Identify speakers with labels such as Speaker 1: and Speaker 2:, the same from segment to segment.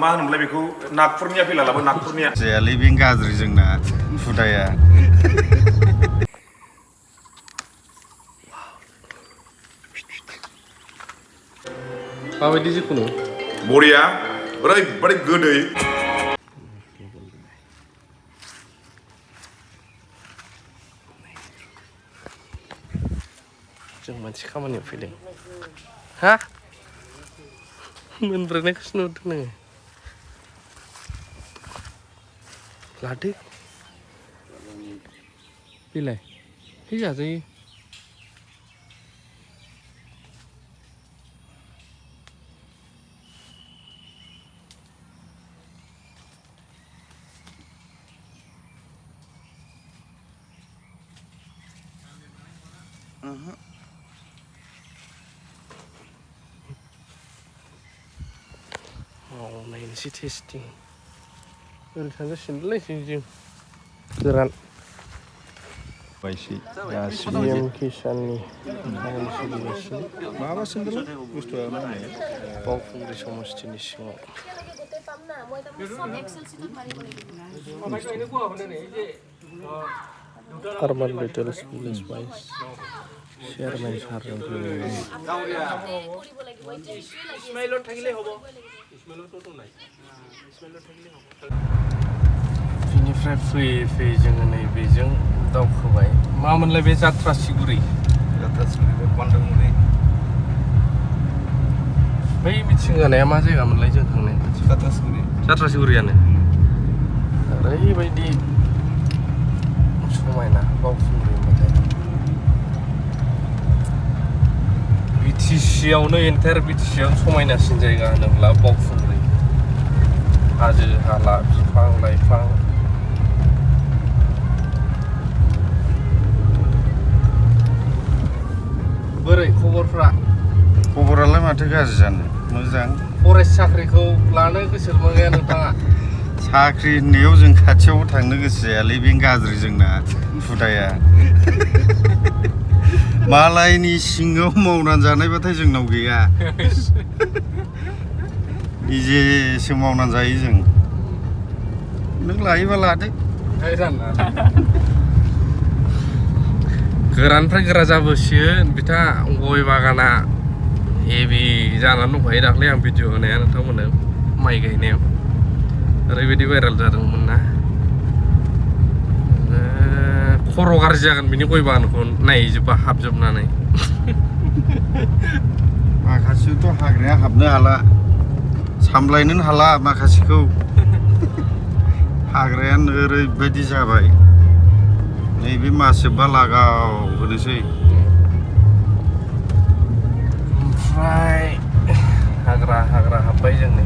Speaker 1: मा होनोमोनलाय बेखौ नागपुरनिया फैलालाबो नागपुरनिया
Speaker 2: जायालै बे गाज्रि जोंना हुदाया
Speaker 3: माबायदि जिखुनु
Speaker 1: बरिया ओरैबादि गोदै
Speaker 3: जों मोनसे खामानियाव फैदों हा मोनब्रैनायखौसो नुदों नोङो लादो बेलाय है जाजायो नायनोसै टेस्टिं ओरै थांजासिगोनलै जों गोरान
Speaker 2: बायसै
Speaker 3: PM किसाननि खामानि सोलिगासिनो
Speaker 2: माबासिमबो बुस्थुआ मा होनो
Speaker 3: बावखुंग्रि समस्थिनि सिङाव आर्बान बेटेल्स भिलेज वाइज চেয়ারম্যান সারজন बिनिफ्राय फैयै फैयै जोङो नैबेजों दावखोबाय मामोनलाय बे जात्रासिगुरि
Speaker 2: बान्दोमुरि
Speaker 3: बै मिथिं जानाया मा जायगामोनलाय जों थांनाय जात्रासिगुरियानो ओरैबायदि समायना बावखुंग्रि होनबाथाय बिटिसियावनो एन्टायार बिटिसियाव समायनासिन जायगा होनोब्ला बावखुंग्रि हाजो हाला बिफां लाइफां बोरै
Speaker 2: खबरालाय माथो गाज्रि जानो मोजां
Speaker 3: फरेस्ट साख्रिखौ लानो गोसो मोनगोन नोंथाङा
Speaker 2: साख्रि होननायाव जों खाथियावबो थांनो गोसो जायालै बे गाज्रि जोंना हुदाया मालायनि सिङाव मावनानै जानायबाथाय जोंनाव गैया निजेसो मावनानै जायो जों नों लायोबा लादो
Speaker 3: गोरानिफ्राय गोरा जाबोसिगोन बिथा गय बागाना हेभि जानानै दंखायो दाख्लै आं भिडिअ होनाया नोंथांमोननो माइ गायनायाव ओरैबायदि भाइरेल जादोंमोन ना खर' गाज्रि जागोन बिनि गय बागानखौ नायजोबबा हाबजोबनानै
Speaker 2: माखासेथ' हाग्राया हाबनो हाला सामलायनोनो हाला माखासेखौ हाग्रायानो ओरैबायदि जाबाय नैबे मास जोबबा लागाव होनोसै
Speaker 3: ओमफ्राय हाग्रा हाब्बाय जोंनो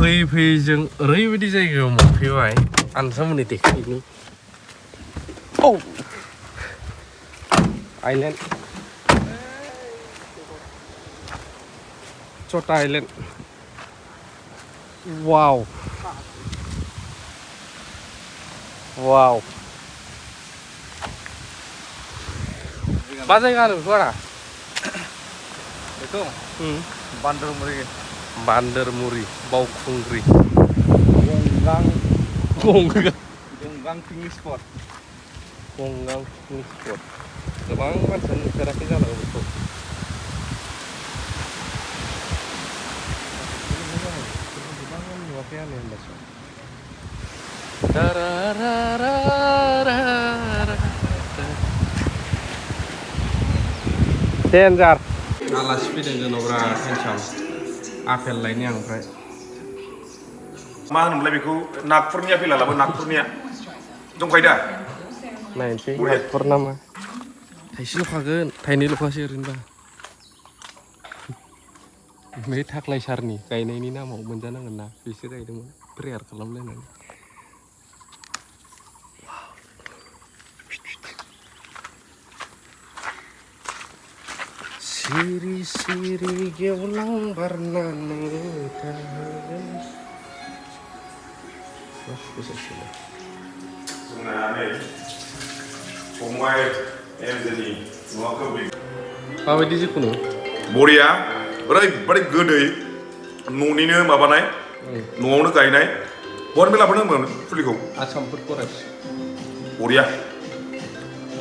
Speaker 3: फैयै फैयै जों ओरैबायदि जायगायाव मोनफैबाय आं नोंथांमोननि देखायनि औ आइलेण्ड छोटा आइलेण्ड वाव मा जायगा होनो बेखौ आदा
Speaker 2: बेखौ
Speaker 3: बान्दोरमुरि बावखुंग्रि
Speaker 2: गंगां पिकनिक स्पट
Speaker 3: गोबां मानसियानो नुफेराखै जानांगौ बेखौ गोबां नुवाखै आङो होनबासो देन्जार आलासि फैदों जोंनाव बिराद हेन्डसाम आपेल लायनि आं ओमफ्राय
Speaker 1: मा होनोमोनलाय बेखौ नागपुरनिया फैलालाबो नागपुरनिया दंखायो दा
Speaker 3: नायनोसै नागपुर नामा थाइसेल'खागोन थाइनैल'खासै ओरैनोबा बे थाख्लाय सारनि गायनायनि नामाव मोनजानांगोन ना बिसोर गायदोंमोन प्रेयार खालामलायनानै सिरि सिरि गेवलां बारनानै थागोन
Speaker 1: जोंना नै फंबाय एमजेनि नङाखौ बे
Speaker 3: माबायदि जिखुनु
Speaker 1: बरिया ओरैबादि गोदै न'निनो माबानाय न'आवनो गायनाय बहानिफ्राय लाबोदोंमोन फुलिखौ
Speaker 3: आसामफोर फरेस्ट
Speaker 1: बरिया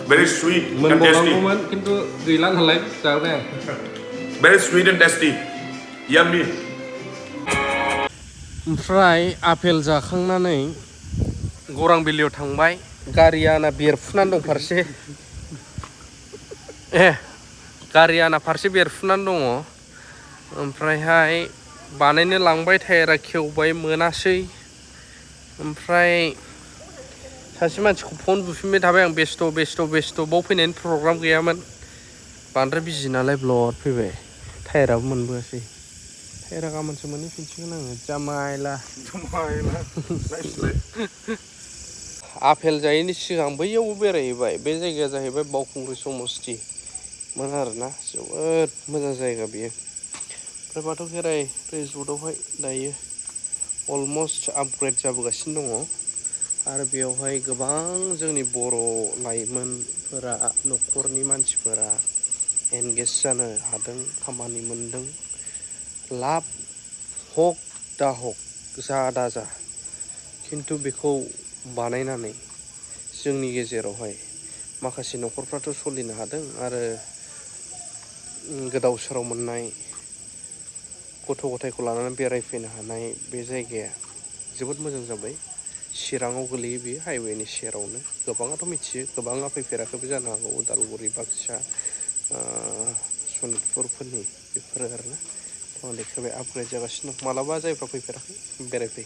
Speaker 1: very sweet and tasty
Speaker 3: मोनबावनांगौमोन खिन्थु गैला नालाय जाबाय आं
Speaker 1: very sweet and tasty yummy
Speaker 3: ओमफ्राय आपेल जाखांनानै गौरांबिलियाव थांबाय गारिया आंना बेरफुनानै दं फारसे गारिया आंना फारसे बेरफुनानै दङ ओमफ्रायहाय बानायनो लांबाय टायारा खेवबाय मोनासै ओमफ्राय सासे मानसिखौ फन बुफिनबाय थाबाय आं बेस्थ' बाव फैनायनि प्रग्राम गैयामोन बांद्राय बिजि नालाय ब्लड फैबाय टायाराबो मोनबोआसै टायारा गाबोनसो मोनहैफिनसिगोन आङो जामायला आपेल जायैनि सिगां बैयावबो बेरायहैबाय बे जायगाया जाहैबाय बावखुंग्रि समस्थिमोन आरोना जोबोद मोजां जायगा बेयो ओमफ्राय बाथौ खेराइ रिजर्टआवहाय दायो अलमस्ट आपग्रेड जाबोगासिनो दङ आरो बेयावहाय गोबां जोंनि बर' लाइमोनफोरा न'खरनि मानसिफोरा एंगेज जानो हादों खामानि मोनदों लाब हक दा हक जा दाजा खिन्थु बेखौ बानायनानै जोंनि गेजेरावहाय माखासे न'खरफ्राथ' सोलिनो हादों आरो गोदाव सोराव मोननाय गथ' गथायखौ लानानै बेरायफैनो हानाय बे जायगाया जोबोद मोजां जाबाय चिराङाव गोलैयो बेयो हाइवेनि सेरावनो गोबाङाथ' मिथियो गोबाङा फैफेराखैबो जानो हागौ उदालगुरि बाक्सा सनितपुरफोरनि बेफोरो आरोना देखायबाय आपग्रेड जागासिनो दं मालाबा जायफ्रा फैफेराखै बेरायफै